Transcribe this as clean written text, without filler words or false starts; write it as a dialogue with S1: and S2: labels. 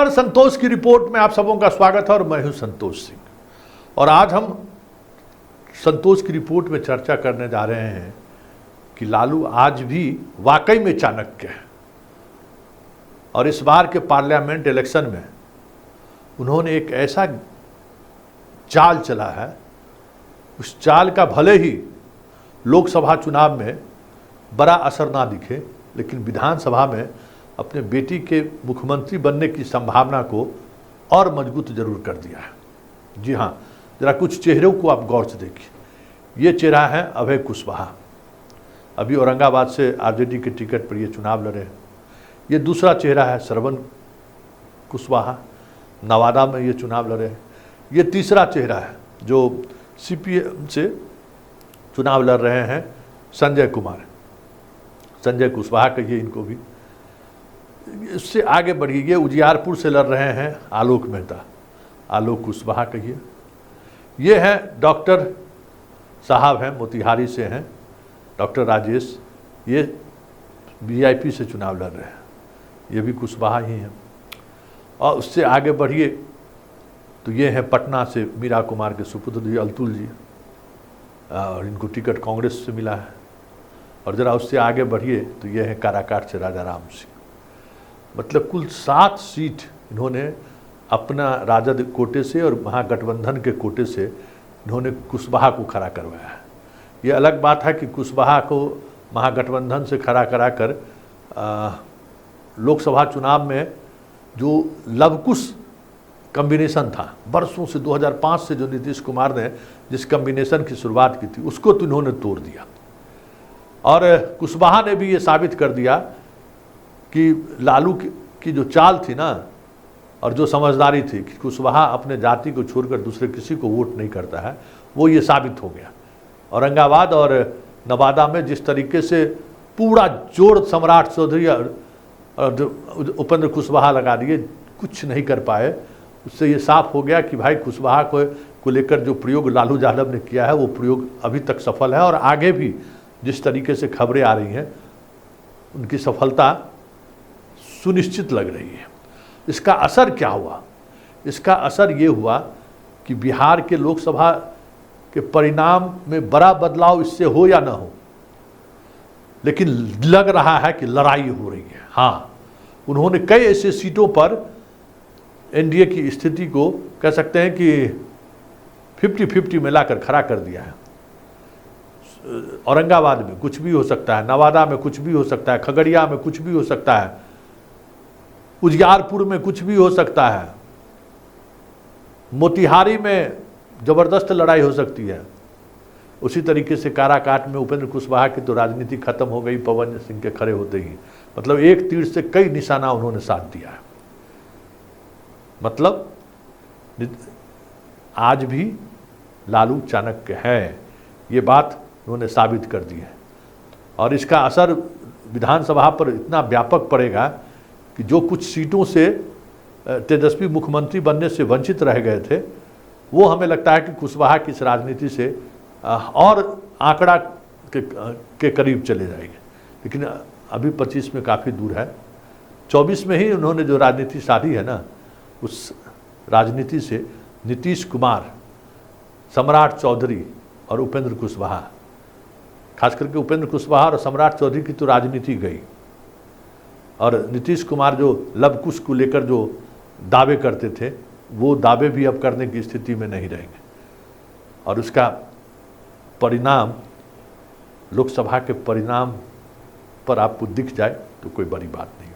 S1: नमस्कार, संतोष की रिपोर्ट में आप सबों का स्वागत है और मैं हूं संतोष सिंह। और आज हम संतोष की रिपोर्ट में चर्चा करने जा रहे हैं कि लालू आज भी वाकई में चाणक्य है और इस बार के पार्लियामेंट इलेक्शन में उन्होंने एक ऐसा चाल चला है, उस चाल का भले ही लोकसभा चुनाव में बड़ा असर ना दिखे, लेकिन विधानसभा में अपने बेटी के मुख्यमंत्री बनने की संभावना को और मजबूत जरूर कर दिया है। जी हाँ, जरा कुछ चेहरों को आप गौर से देखिए। ये चेहरा है अभय कुशवाहा, अभी औरंगाबाद से आरजेडी के टिकट पर ये चुनाव लड़े हैं। ये दूसरा चेहरा है श्रवण कुशवाहा, नवादा में ये चुनाव लड़े हैं। ये तीसरा चेहरा है जो सीपीएम से चुनाव लड़ रहे हैं, संजय कुमार, संजय कुशवाहा कहिए इनको भी। इससे आगे बढ़िए, ये उजियारपुर से लड़ रहे हैं आलोक मेहता, आलोक कुशवाहा कहिए। ये हैं डॉक्टर साहब हैं, मोतिहारी से हैं, डॉक्टर राजेश, ये वीआईपी से चुनाव लड़ रहे हैं, ये भी कुशवाहा ही हैं। और उससे आगे बढ़िए तो ये हैं पटना से मीरा कुमार के सुपुत्र जी अतुल जी, और इनको टिकट कांग्रेस से मिला है। और ज़रा उससे आगे बढ़िए तो ये हैं काराकाट से राजा राम सिंह। मतलब कुल 7 सीट इन्होंने अपना राजद कोटे से और महागठबंधन के कोटे से इन्होंने कुशवाहा को खड़ा करवाया है। ये अलग बात है कि कुशवाहा को महागठबंधन से खड़ा कराकर लोकसभा चुनाव में जो लवकुश कम्बिनेशन था बरसों से, 2005 से जो नीतीश कुमार ने जिस कम्बिनेशन की शुरुआत की थी उसको तो इन्होंने तोड़ दिया। और कुशवाहा ने भी ये साबित कर दिया कि लालू की जो चाल थी ना और जो समझदारी थी कि कुशवाहा अपने जाति को छोड़कर दूसरे किसी को वोट नहीं करता है, वो ये साबित हो गया। औरंगाबाद और नवादा में जिस तरीके से पूरा जोर सम्राट चौधरी और उपेंद्र कुशवाहा लगा दिए, कुछ नहीं कर पाए। उससे ये साफ हो गया कि भाई कुशवाहा को लेकर जो प्रयोग लालू यादव ने किया है वो प्रयोग अभी तक सफल है और आगे भी जिस तरीके से खबरें आ रही हैं उनकी सफलता सुनिश्चित लग रही है। इसका असर क्या हुआ? इसका असर ये हुआ कि बिहार के लोकसभा के परिणाम में बड़ा बदलाव इससे हो या ना हो, लेकिन लग रहा है कि लड़ाई हो रही है। हाँ, उन्होंने कई ऐसे सीटों पर एनडीए की स्थिति को कह सकते हैं कि 50-50 में लाकर खड़ा कर दिया है। औरंगाबाद में कुछ भी हो सकता है, नवादा में कुछ भी हो सकता है, खगड़िया में कुछ भी हो सकता है, उजियारपुर में कुछ भी हो सकता है, मोतिहारी में जबरदस्त लड़ाई हो सकती है। उसी तरीके से काराकाट में उपेंद्र कुशवाहा की तो राजनीति खत्म हो गई पवन सिंह के खड़े होते ही। मतलब एक तीर से कई निशाना उन्होंने साध दिया है। मतलब आज भी लालू चाणक्य है, ये बात उन्होंने साबित कर दी है। और इसका असर विधानसभा पर इतना व्यापक पड़ेगा कि जो कुछ सीटों से तेजस्वी मुख्यमंत्री बनने से वंचित रह गए थे, वो हमें लगता है कि कुशवाहा की इस राजनीति से और आंकड़ा के करीब चले जाएंगे। लेकिन अभी 25 में काफ़ी दूर है। 24 में ही उन्होंने जो राजनीति साधी है ना, उस राजनीति से नीतीश कुमार, सम्राट चौधरी और उपेंद्र कुशवाहा, खास करके उपेंद्र कुशवाहा और सम्राट चौधरी की तो राजनीति गई। और नीतीश कुमार जो लवकुश को लेकर जो दावे करते थे, वो दावे भी अब करने की स्थिति में नहीं रहेंगे। और उसका परिणाम लोकसभा के परिणाम पर आपको दिख जाए तो कोई बड़ी बात नहीं।